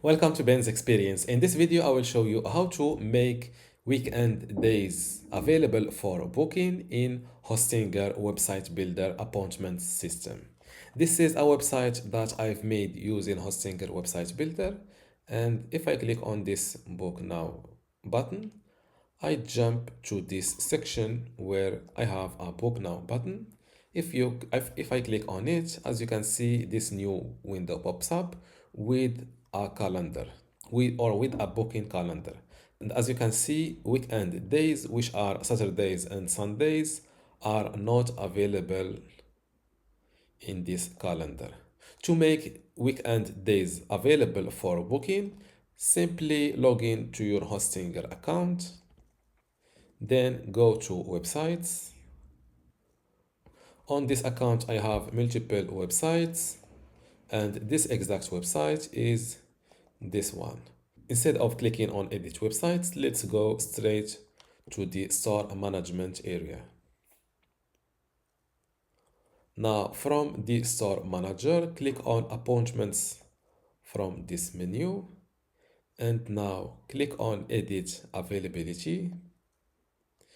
Welcome to Ben's Experience. In this video, I will show you how to make weekend days available for booking in Hostinger Website Builder appointment system. This is a website that I've made using Hostinger Website Builder. And if I click on this Book Now button, I jump to this section where I have a Book Now button. If I click on it, as you can see, this new window pops up with a calendar with a booking calendar. And as you can see, weekend days, which are Saturdays and Sundays, are not available in this calendar. To make weekend days available for booking, simply log in to your Hostinger account, then go to websites. On this account, I have multiple websites, and this exact website is this one. Instead of clicking on edit websites, let's go straight to the store management area. Now from the store manager, click on appointments from this menu, and now click on edit availability.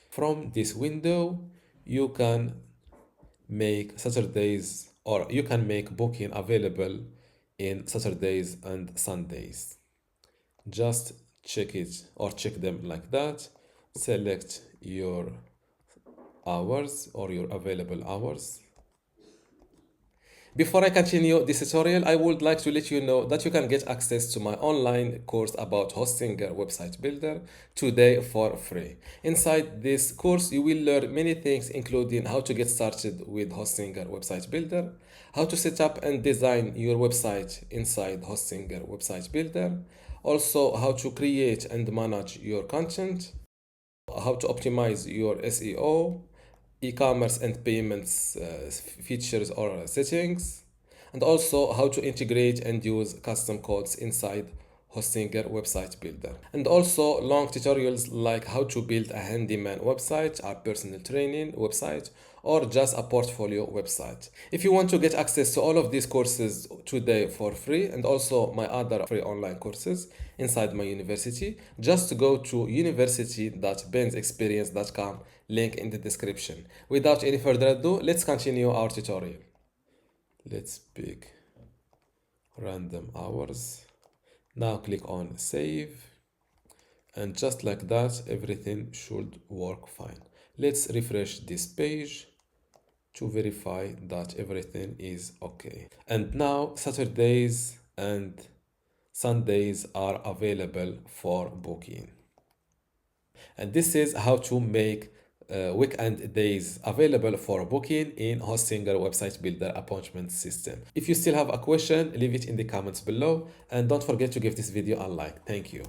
From this window, you can make Saturdays, or you can make booking available in Saturdays and Sundays. Just check it or check them like that. Select your hours or your available hours. Before I continue this tutorial, I would like to let you know that you can get access to my online course about Hostinger Website Builder today for free. Inside this course, you will learn many things, including how to get started with Hostinger Website Builder, how to set up and design your website inside Hostinger Website Builder, also how to create and manage your content, how to optimize your SEO, e-commerce and payments features or settings, and also how to integrate and use custom codes inside Hostinger Website Builder, and also long tutorials like how to build a handyman website, a personal training website, or just a portfolio website. If you want to get access to all of these courses today for free, and also my other free online courses inside my university, just go to university.bensexperience.com, link in the description. Without any further ado, let's continue our tutorial. Let's pick random hours. Now click on save, and just like that, everything should work fine. Let's refresh this page to verify that everything is okay. And now Saturdays and Sundays are available for booking. And this is how to make weekend days available for booking in Hostinger Website Builder appointment system. If you still have a question, leave it in the comments below, and don't forget to give this video a like. Thank you.